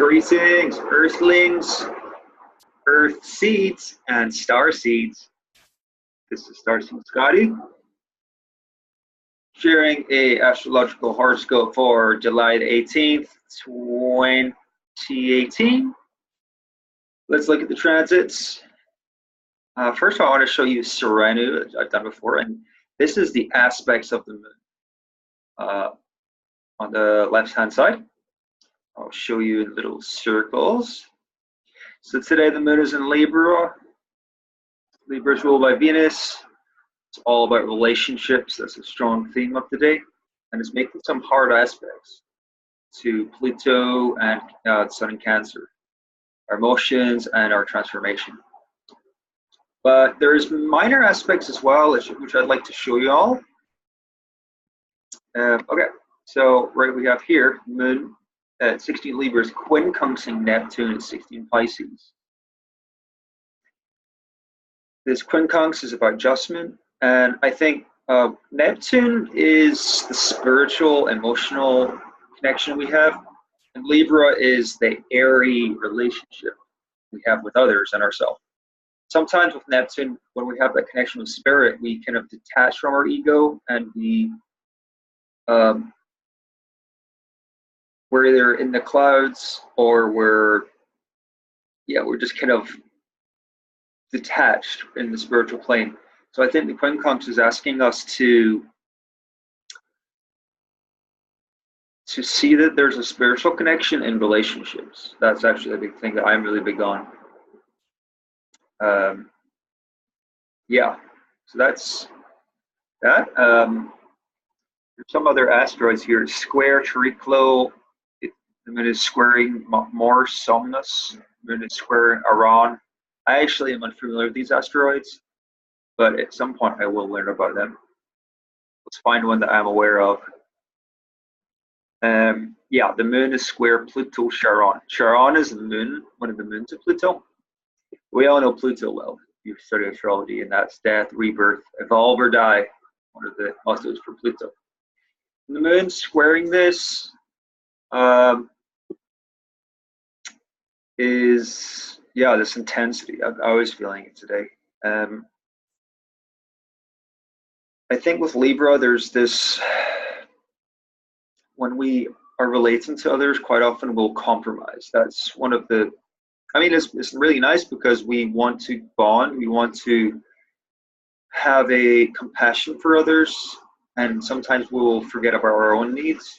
Greetings, Earthlings, Earth Seeds, and Star Seeds. This is starseedscotty, sharing a astrological horoscope for July the 18th, 2018. Let's look at the transits. First, I want to show you Serenu, as I've done before, and this is the aspects of the moon. On the left-hand side, I'll show you in little circles. So today the moon is in Libra. Libra is ruled by Venus. It's all about relationships. That's a strong theme of today. And it's making some hard aspects to Pluto and the Sun in Cancer, our emotions and our transformation. But there's minor aspects as well, which I'd like to show you all. Okay, so right we have here, moon at 16 Libra is quincunxing Neptune at 16 Pisces. This quincunx is about adjustment, and I think Neptune is the spiritual, emotional connection we have, and Libra is the airy relationship we have with others and ourselves. Sometimes with Neptune, when we have that connection with spirit, we kind of detach from our ego and we're either in the clouds or we're just kind of detached in the spiritual plane. So I think the quincunx is asking us to see that there's a spiritual connection in relationships. That's actually a big thing that I'm really big on. So that's that. There's some other asteroids here. Square Triclo, the moon is squaring Mors Somnus, the moon is squaring Iran. I actually am unfamiliar with these asteroids, but at some point I will learn about them. Let's find one that I'm aware of. The moon is square Pluto Charon. Charon is the moon, one of the moons of Pluto. We all know Pluto well. You've studied astrology, and that's death, rebirth, evolve or die. One of the mottos for Pluto. And the moon squaring this is this intensity. I was feeling it today. I think with Libra, there's this, when we are relating to others, quite often we'll compromise. That's one of the, it's really nice because we want to bond, we want to have a compassion for others, and sometimes we'll forget about our own needs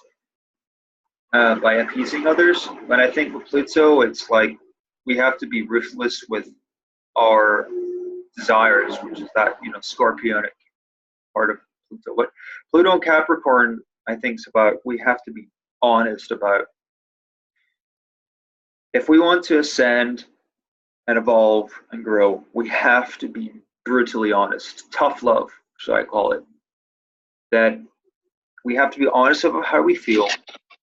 by appeasing others. But I think with Pluto, it's like we have to be ruthless with our desires, which is that scorpionic part of Pluto. But Pluto and Capricorn, I think, is about we have to be honest about if we want to ascend and evolve and grow, we have to be brutally honest. Tough love, should I call it. That we have to be honest about how we feel.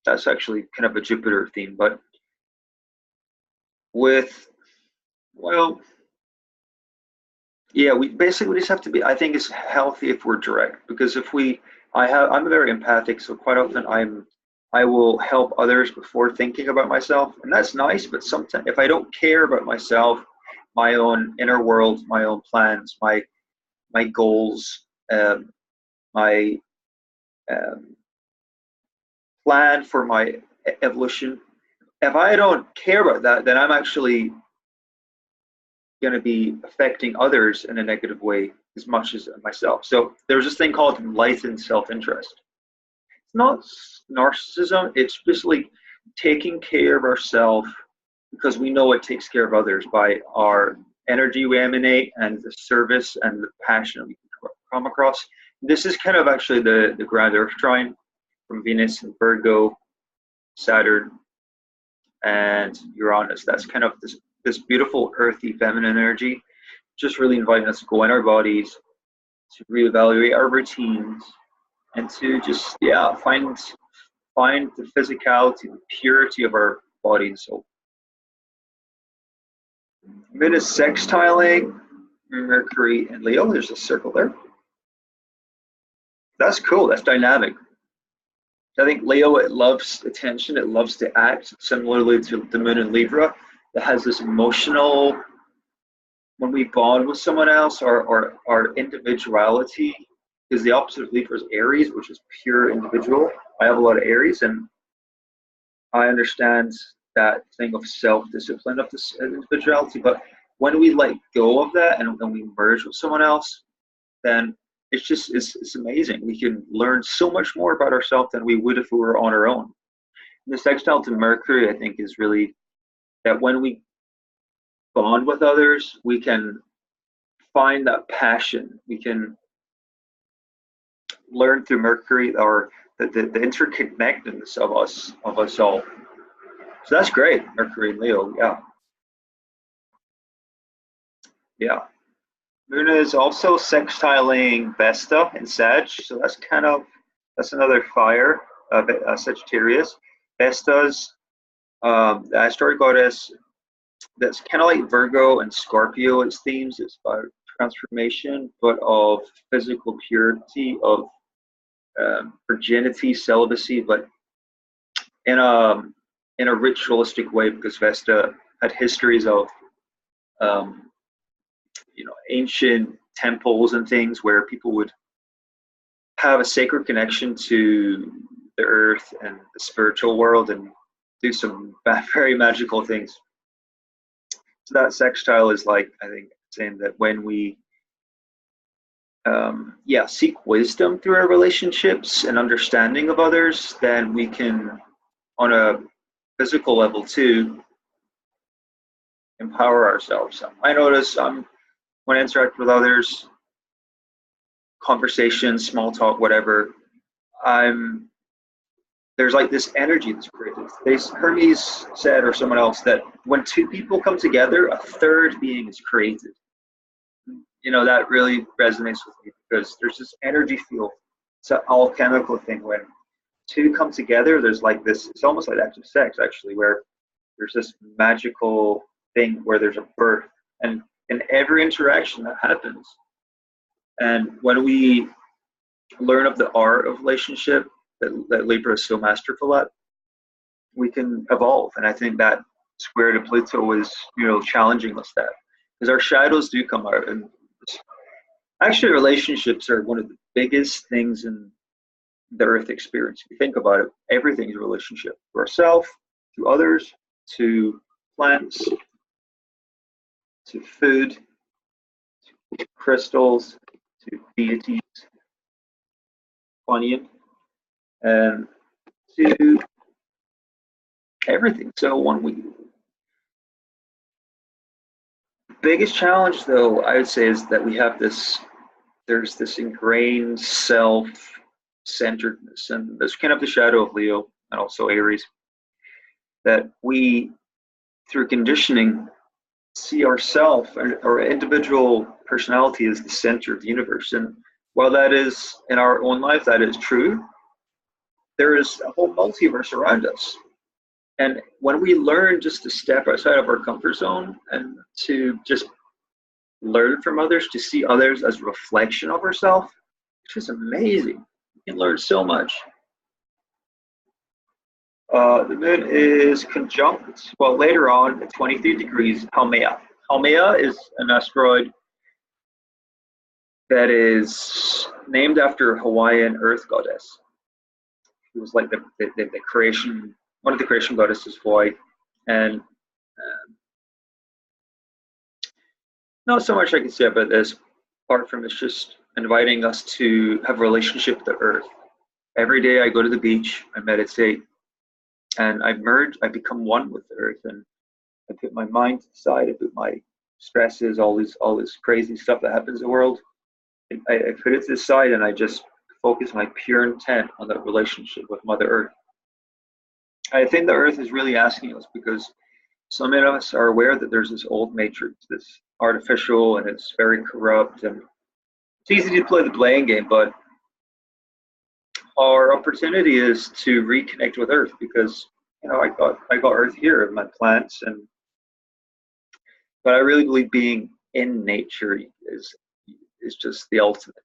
That's actually kind of a Jupiter theme, but we just have to be, I think it's healthy if we're direct, because I'm very empathic, so quite often I will help others before thinking about myself, and that's nice, but sometimes if I don't care about myself, my own inner world, my own plans, my goals, my plan for my evolution, if I don't care about that, then I'm actually going to be affecting others in a negative way as much as myself. So there's this thing called enlightened self-interest. It's not narcissism, it's just like taking care of ourselves because we know it takes care of others by our energy we emanate and the service and the passion we come across. This is kind of actually the ground earth trine from Venus and Virgo, Saturn, and Uranus. That's kind of this beautiful earthy feminine energy, just really inviting us to go in our bodies, to reevaluate our routines, and to just find the physicality, the purity of our body and soul. Moon is sextiling Mercury and Leo. There's a circle there. That's cool. That's dynamic. I think Leo, it loves attention, it loves to act, similarly to the moon in Libra. It has this emotional, when we bond with someone else, our individuality is the opposite of Libra is Aries, which is pure individual. I have a lot of Aries, and I understand that thing of self-discipline of this individuality. But when we let go of that and we merge with someone else, then it's amazing. We can learn so much more about ourselves than we would if we were on our own. And the sextile to Mercury, I think, is really that when we bond with others, we can find that passion. We can learn through Mercury or the interconnectedness of us all. So that's great, Mercury and Leo. Yeah. Moon is also sextiling Vesta in Sag, so that's another fire, Sagittarius. Vesta's the asteroid goddess that's kind of like Virgo and Scorpio. Its themes, it's about transformation, but of physical purity, of virginity, celibacy, but in a ritualistic way, because Vesta had histories of ancient temples and things where people would have a sacred connection to the earth and the spiritual world and do some very magical things. So that sextile is like, I think, saying that when we seek wisdom through our relationships and understanding of others, then we can, on a physical level too, empower ourselves. I notice when I interact with others, conversation, small talk, whatever, there's like this energy that's created. Hermes said, or someone else, that when two people come together, a third being is created. That really resonates with me because there's this energy field. It's an alchemical thing. When two come together, there's like this, it's almost like active sex actually, where there's this magical thing where there's a birth. And in every interaction that happens, and when we learn of the art of relationship that Libra is so masterful at, we can evolve. And I think that square to Pluto is, challenging us that, because our shadows do come out. And actually, relationships are one of the biggest things in the Earth experience. If you think about it, everything's a relationship to ourselves, to others, to plants, to food, to crystals, to deities, onion, and to everything. So biggest challenge, though, I would say, is that there's this ingrained self-centeredness, and there's kind of the shadow of Leo and also Aries, that we, through conditioning, see ourself, our individual personality as the center of the universe. And while that is, in our own life, that is true, there is a whole multiverse around us. And when we learn just to step outside of our comfort zone and to just learn from others, to see others as a reflection of ourselves, it's just amazing. You can learn so much. The moon is conjunct, well, later on at 23 degrees, Haumea. Haumea is an asteroid that is named after a Hawaiian earth goddess. It was like the creation, one of the creation goddesses of Hawaii. And not so much I can say about this, apart from it's just inviting us to have a relationship with the earth. Every day I go to the beach, I meditate, and I become one with the earth, and I put my mind to the side, I put my stresses, all this crazy stuff that happens in the world, I put it to the side, and I just focus my pure intent on that relationship with Mother Earth. I think the earth is really asking us, because some of us are aware that there's this old matrix, this artificial, and it's very corrupt, and it's easy to play the blame game, but our opportunity is to reconnect with Earth, because I got Earth here in my plants, but I really believe being in nature is just the ultimate,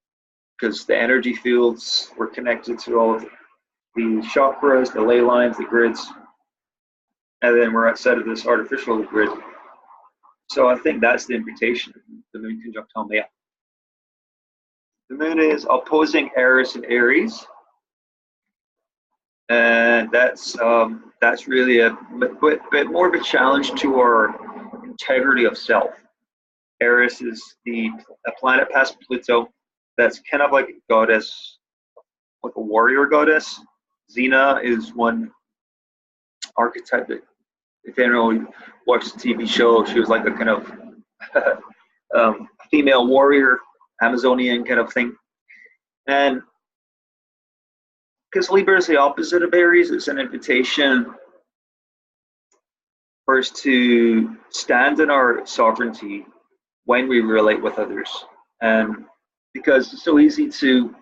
because the energy fields, we're connected to all of it. the chakras, the ley lines, the grids, and then we're outside of this artificial grid. So I think that's the invitation, the moon conjunct Haumea. The moon is opposing Eris and Aries, and that's really a bit more of a challenge to our integrity of self. Eris is a planet past Pluto that's kind of like a goddess, like a warrior goddess. Xena is one archetype that, if anyone watched the TV show, she was like a kind of female warrior, Amazonian kind of thing. And because Libra is the opposite of Aries, it's an invitation for us to stand in our sovereignty when we relate with others. And because it's so easy to,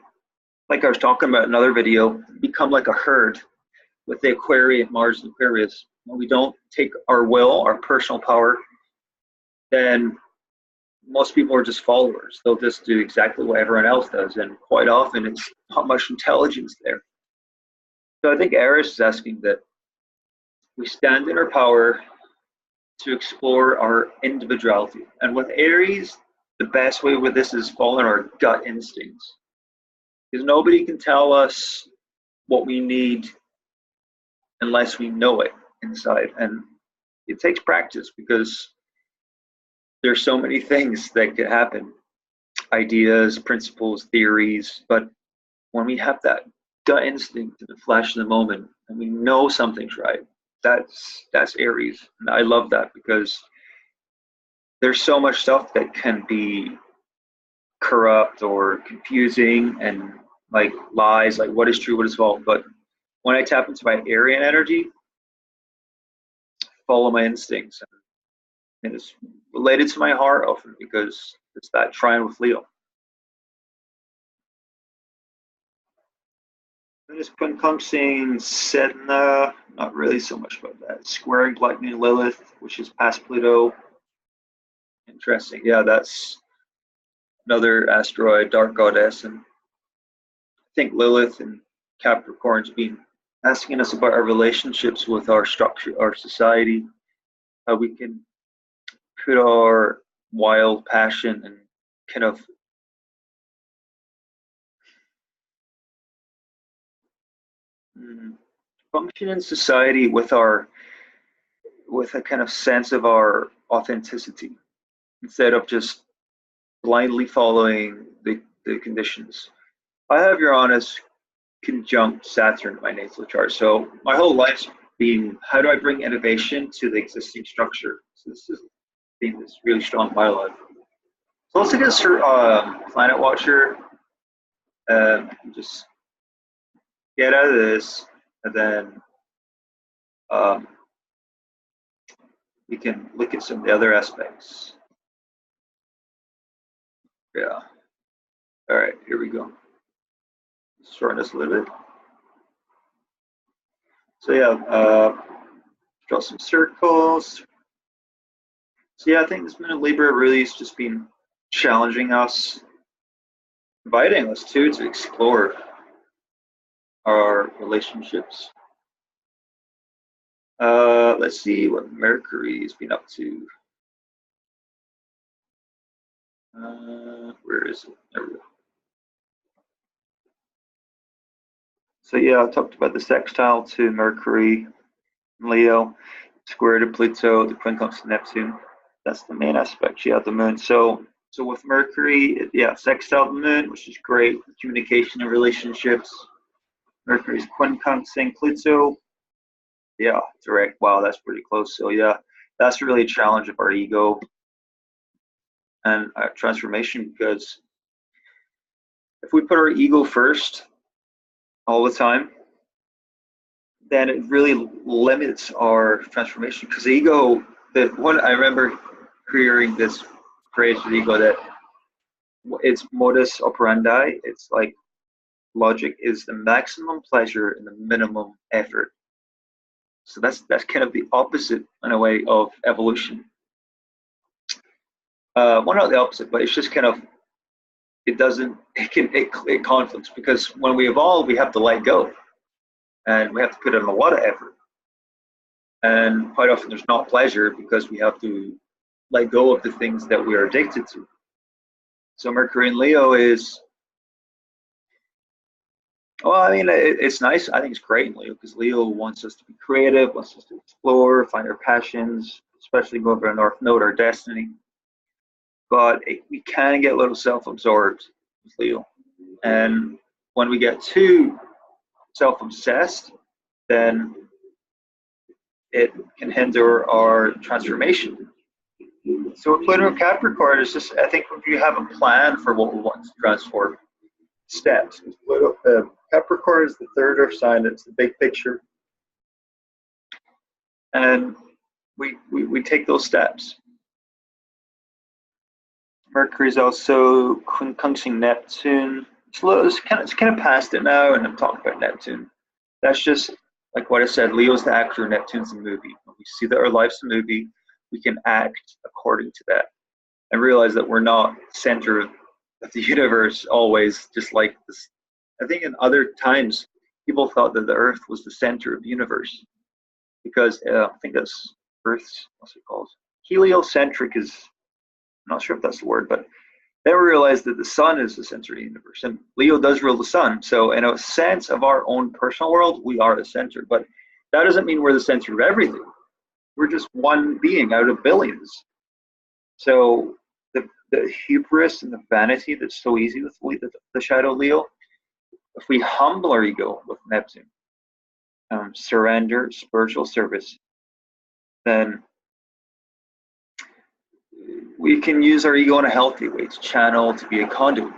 like I was talking about in another video, become like a herd with the Aquarian, Mars and Aquarius. When we don't take our will, our personal power, then most people are just followers. They'll just do exactly what everyone else does, and quite often it's not much intelligence there. So I think Eris is asking that we stand in our power to explore our individuality. And with Aries, the best way with this is following our gut instincts. Because nobody can tell us what we need unless we know it inside. And it takes practice because there's so many things that could happen, ideas, principles, theories, but when we have that gut instinct in the flash of the moment and we know something's right, that's Aries. And I love that because there's so much stuff that can be corrupt or confusing and like lies, like what is true, what is false. But when I tap into my Aryan energy, follow my instincts, and it's related to my heart often because it's that trine with Leo. And this conjuncting Sedna, not really so much about that. Squaring Black Moon Lilith, which is past Pluto. Interesting. Yeah, that's another asteroid, dark goddess. And I think Lilith and Capricorn's been asking us about our relationships with our structure, our society, how we can put our wild passion and kind of function in society with a kind of sense of our authenticity instead of just blindly following the conditions. I have Uranus conjunct Saturn in my natal chart, so my whole life's been how do I bring innovation to the existing structure. So this has been this really strong in my life. So let's look at Planet Watcher. Just get out of this, and then we can look at some of the other aspects. Yeah. All right, here we go. Shorten this a little bit. So yeah, draw some circles. So yeah, I think this Moon in Libra really has just been challenging us, inviting us to explore our relationships. Let's see what Mercury has been up to. Where is it? There we go. So yeah, I talked about the sextile to Mercury, Leo, square to Pluto, the quincunx to Neptune. That's the main aspect. Yeah, the Moon. So with Mercury, yeah, sextile the Moon, which is great for communication and relationships. Mercury's quincunxing Pluto. Yeah, direct. Wow, that's pretty close. So yeah, that's really a challenge of our ego and our transformation, because if we put our ego first all the time, then it really limits our transformation. Because the ego, I remember hearing this phrase with ego that it's modus operandi. It's like logic is the maximum pleasure and the minimum effort. So that's kind of the opposite in a way of evolution. Well, not the opposite, but it's just kind of it conflicts, because when we evolve, we have to let go. and we have to put in a lot of effort. And quite often there's not pleasure because we have to let go of the things that we are addicted to. So Mercury in Leo is, well, I mean, it's nice. I think it's great in Leo because Leo wants us to be creative, wants us to explore, find our passions, especially go over our North Node, our destiny. But we can get a little self-absorbed with Leo. And when we get too self-obsessed, then it can hinder our transformation. So with Pluto and Capricorn, it's just, I think if you have a plan for what we want to transform, steps. Capricorn is the third earth sign, it's the big picture. And we take those steps. Mercury is also conjuncting Neptune. It's kind of past it now, and I'm talking about Neptune. That's just like what I said. Leo's the actor, Neptune's the movie. When we see that our life's a movie, we can act according to that, and realize that we're not center of the universe always. Just like this, I think in other times, people thought that the Earth was the center of the universe because I think that's Earth's, what's it called? Heliocentric is. I'm not sure if that's the word, but then we realized that the sun is the center of the universe, and Leo does rule the sun. So in a sense of our own personal world, we are the center, but that doesn't mean we're the center of everything. We're just one being out of billions. So the hubris and the vanity that's so easy with the shadow Leo, if we humble our ego with Neptune, surrender, spiritual service, then we can use our ego in a healthy way to channel, to be a conduit.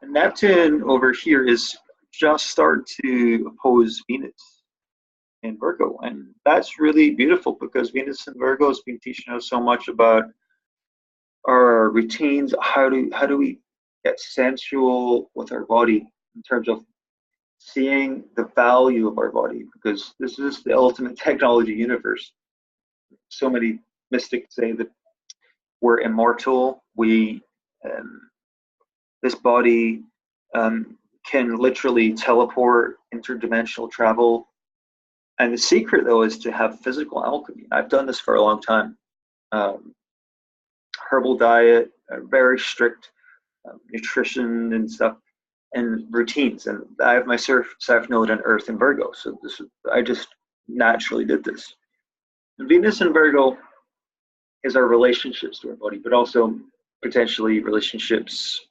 And Neptune over here is just starting to oppose Venus in Virgo. And that's really beautiful because Venus in Virgo has been teaching us so much about our routines, how do we get sensual with our body in terms of seeing the value of our body, because this is the ultimate technology universe. So many mystics say that we're immortal. This body can literally teleport, interdimensional travel. And the secret, though, is to have physical alchemy. I've done this for a long time. Herbal diet, very strict nutrition and stuff, and routines. And I have my South Node on Earth in Virgo, so I just naturally did this. And Venus in Virgo is our relationships to our body, but also potentially relationships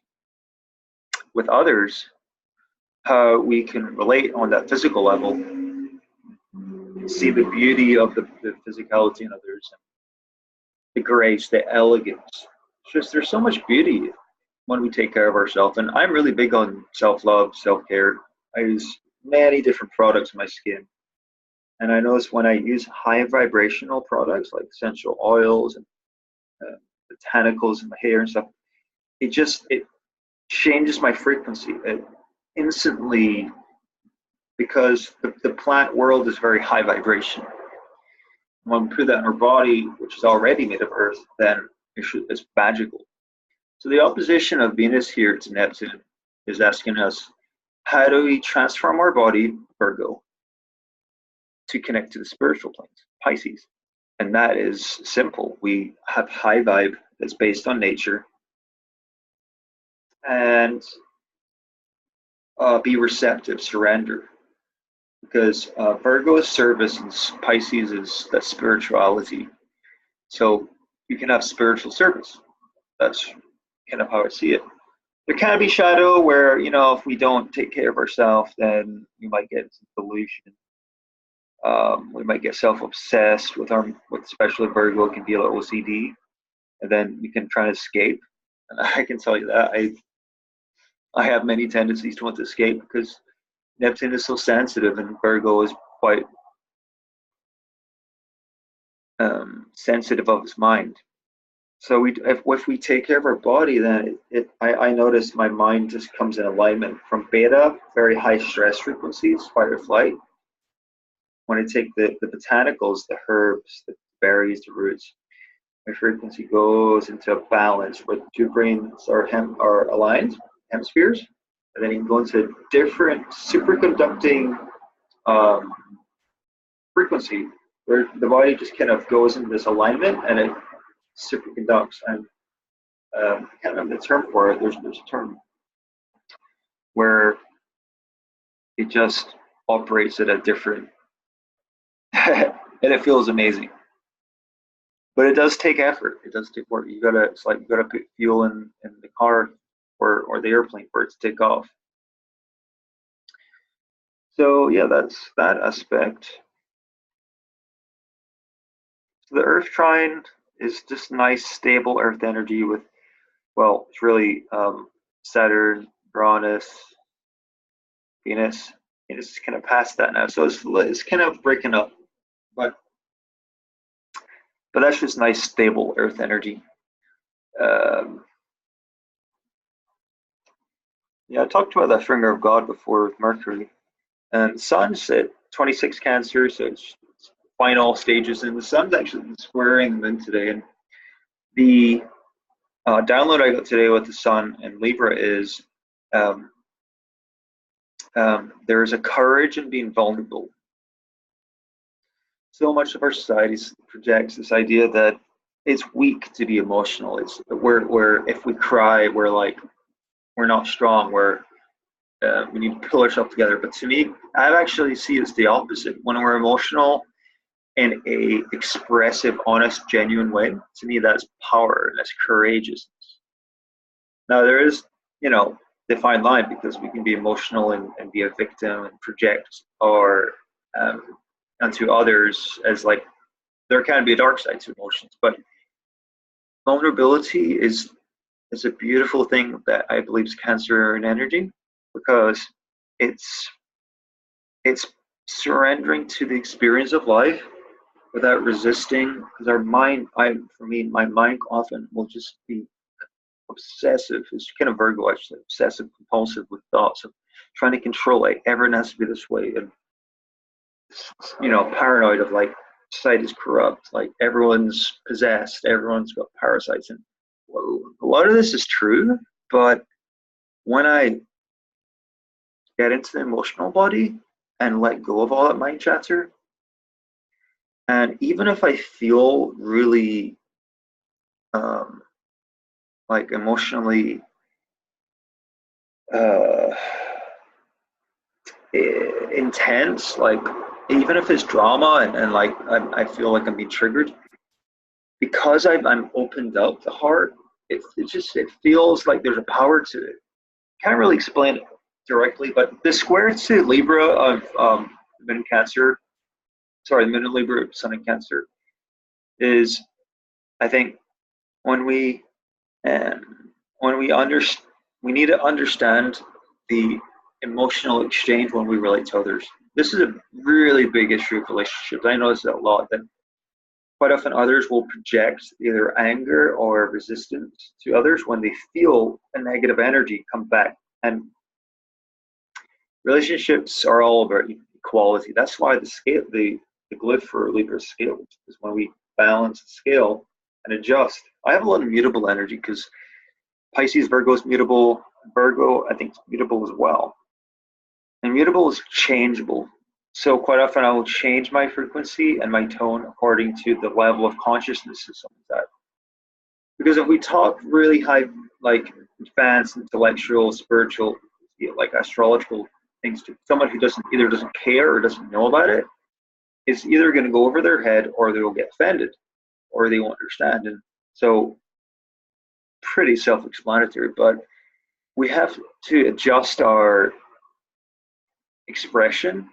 with others, how we can relate on that physical level, see the beauty of the physicality in others, the grace, the elegance. There's so much beauty when we take care of ourselves. And I'm really big on self-love, self-care. I use many different products on my skin. And I notice when I use high vibrational products like essential oils and botanicals in my hair and stuff, it changes my frequency. It instantly, because the plant world is very high vibration. When we put that in our body, which is already made of earth, then it's magical. So the opposition of Venus here to Neptune is asking us, how do we transform our body, Virgo, to connect to the spiritual planes, Pisces? And that is simple. We have high vibe that's based on nature, and be receptive, surrender. Because Virgo is service and Pisces is that spirituality. So you can have spiritual service. That's kind of how I see it. There can be shadow where, if we don't take care of ourselves, then we might get into delusion. We might get self-obsessed with especially Virgo can be a little OCD, and then we can try to escape. And I can tell you that I have many tendencies to want to escape because Neptune is so sensitive, and Virgo is quite sensitive of his mind. So if we take care of our body, then I notice my mind just comes in alignment from beta, very high stress frequencies, fight or flight. When I take the botanicals, the herbs, the berries, the roots, my frequency goes into a balance where the two brains are aligned, hemispheres, and then you can go into different superconducting frequency where the body just kind of goes into this alignment and it superconducts. And I can't remember the term for it. There's a term where it just operates at a different, and it feels amazing. But it does take effort. It does take work. It's like you gotta put fuel in the car or the airplane for it to take off. So yeah, that's that aspect. So the Earth trine is just nice, stable Earth energy with, well, it's really Saturn, Uranus, Venus. It's kind of past that now, so it's kind of breaking up. But that's just nice, stable Earth energy. Yeah, I talked about that finger of God before with Mercury. And the Sun's at 26 Cancer, so it's final stages, and the Sun's actually squaring the Moon today. And the download I got today with the Sun and Libra is there is a courage in being vulnerable. So much of our society projects this idea that it's weak to be emotional. It's we're if we cry, we're not strong. We need to pull ourselves together. But to me, I actually see it's the opposite. When we're emotional in a expressive, honest, genuine way, to me that's power and that's courageousness. Now there is, the fine line, because we can be emotional and be a victim and project our onto others as there can be a dark side to emotions. But vulnerability is a beautiful thing that I believe is Cancer and energy, because it's surrendering to the experience of life without resisting. Because our mind, my mind often will just be obsessive. It's kind of Virgo, actually, obsessive compulsive with thoughts of trying to control it. Everyone has to be this way, and paranoid of society is corrupt, everyone's possessed, everyone's got parasites. And a lot of this is true, but when I get into the emotional body and let go of all that mind chatter, and even if I feel really emotionally intense, even if it's drama and I feel like I'm being triggered, because I'm opened up the heart, it feels like there's a power to it. Can't really explain it directly, but the square to Libra of Moon in Cancer, sorry, the Moon in Libra, Sun in Cancer, is, I think, when we we need to understand the emotional exchange when we relate to others. This is a really big issue of relationships. I notice that a lot, that quite often others will project either anger or resistance to others when they feel a negative energy come back. And relationships are all about equality. That's why the glyph for Libra is scale, is when we balance the scale and adjust. I have a lot of mutable energy because Pisces, Virgo is mutable. Virgo, I think, is mutable as well. And mutable is changeable. So quite often I will change my frequency and my tone according to the level of consciousness of someone's at. Because if we talk really high, advanced, intellectual, spiritual, astrological things to someone who either doesn't care or doesn't know about it, it's either going to go over their head, or they will get offended, or they won't understand. And so, pretty self-explanatory, but we have to adjust our expression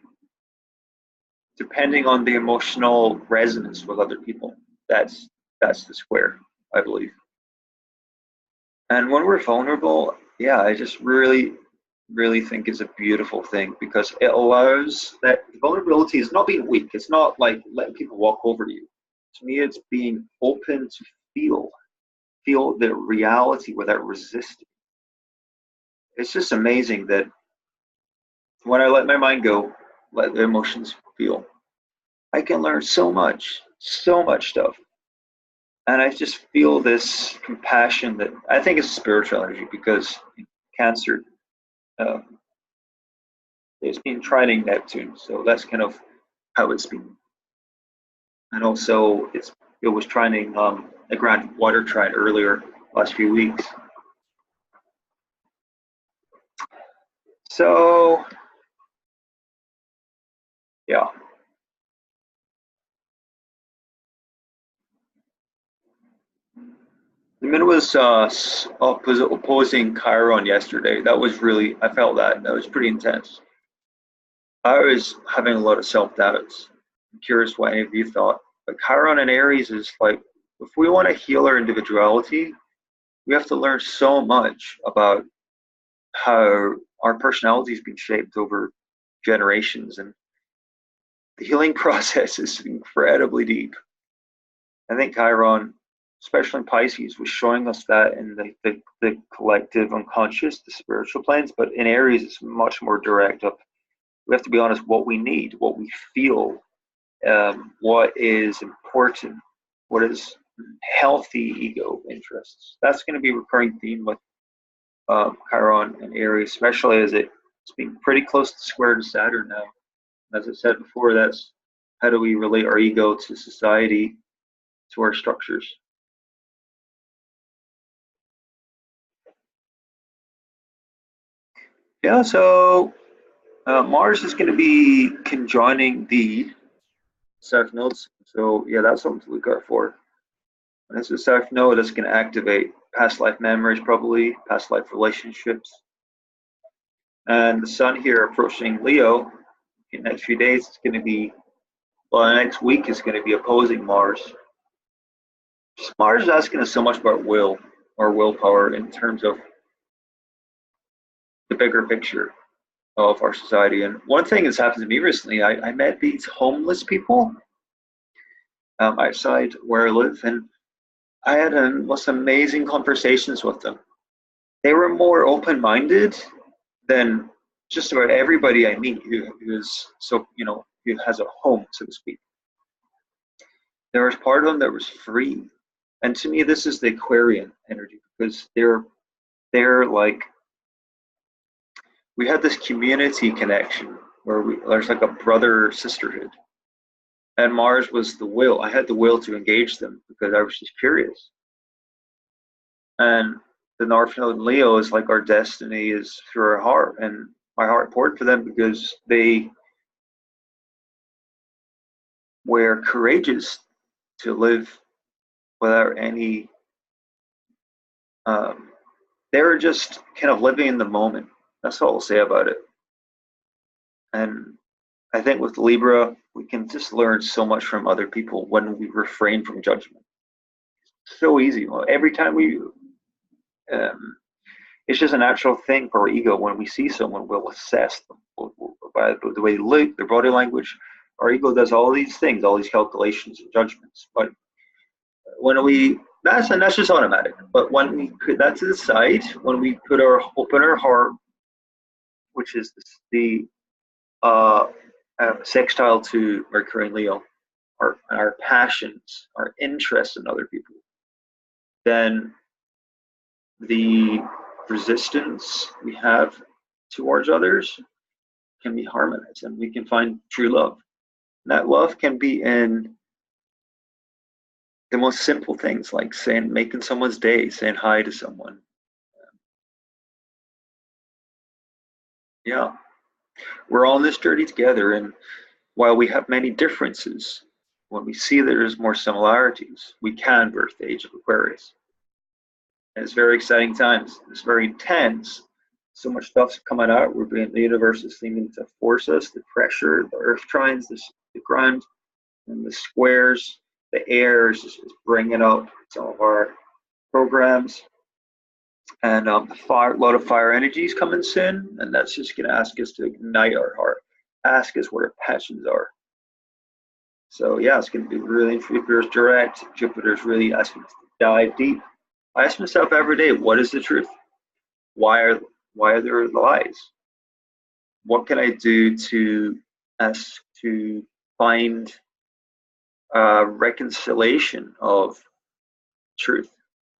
depending on the emotional resonance with other people. That's the square, I believe. And when we're vulnerable, yeah, I just really think it's a beautiful thing, because it allows that vulnerability is not being weak. It's not like letting people walk over you. To me, it's being open to feel the reality without resisting. It's just amazing that when I let my mind go, let the emotions feel, I can learn so much stuff. And I just feel this compassion that I think is spiritual energy, because Cancer, it's been trining Neptune, so that's kind of how it's been. And also, it was trining a grand water trine earlier last few weeks. So yeah, the moon was opposing Chiron yesterday. That was really, I felt that was pretty intense. I was having a lot of self doubts. I'm curious what any of you thought. But Chiron in Aries is like, if we want to heal our individuality, we have to learn so much about how our personality has been shaped over generations, and the healing process is incredibly deep. I think Chiron, especially in Pisces, was showing us that in the collective unconscious, the spiritual planes, but in Aries, it's much more direct up. We have to be honest, what we need, what we feel, what is important, what is healthy ego interests. That's going to be a recurring theme with Chiron and Aries, especially as it's being pretty close to square to Saturn now. As I said before, that's how do we relate our ego to society, to our structures. Yeah, so Mars is going to be conjoining the South nodes. So yeah, that's something to look out for. And it's a South node that's going to activate past life memories, probably past life relationships. And the Sun here approaching Leo in the next few days is going to be, well, the next week is going to be opposing Mars. Mars is asking us so much about will or willpower in terms of the bigger picture of our society. And one thing that's happened to me recently, I met these homeless people outside where I live, and I had most amazing conversations with them. They were more open-minded than just about everybody I meet who is so, who has a home, so to speak. There was part of them that was free, and to me, this is the Aquarian energy because they're like, we had this community connection where there's like a brother sisterhood, and Mars was the will. I had the will to engage them because I was just curious. And the North Node in Leo is like our destiny is through our heart, and my heart poured for them because they were courageous to live without any. They were just kind of living in the moment. That's all I'll say about it. And I think with Libra, we can just learn so much from other people when we refrain from judgment. So easy. Well, every time it's just a natural thing for our ego. When we see someone, we'll assess them by the way they look, their body language. Our ego does all these things, all these calculations and judgments. But that's just automatic. But when we put that to the side, when we open our heart, which is the sextile to Mercury and Leo, our passions, our interest in other people, then the resistance we have towards others can be harmonized, and we can find true love. And that love can be in the most simple things, like making someone's day, saying hi to someone. Yeah, we're all in this journey together, and while we have many differences, when we see that there's more similarities, we can birth the age of Aquarius. And it's very exciting times. It's very intense. So much stuff's coming out. The universe is seeming to force us. The pressure, the earth trines, the ground, and the squares, the air is bringing up some of our programs. And a lot of fire energy is coming soon, and that's just going to ask us to ignite our heart, ask us what our passions are. So yeah, it's going to be really, Jupiter's direct. Jupiter's really asking us to dive deep. I ask myself every day, what is the truth? Why are there lies? What can I do to find reconciliation of truth?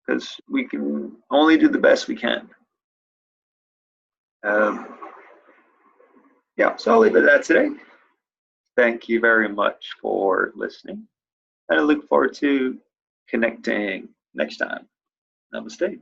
Because we can only do the best we can. Yeah, yeah, so I'll leave it at that today. Thank you very much for listening, and I look forward to connecting next time. Namaste.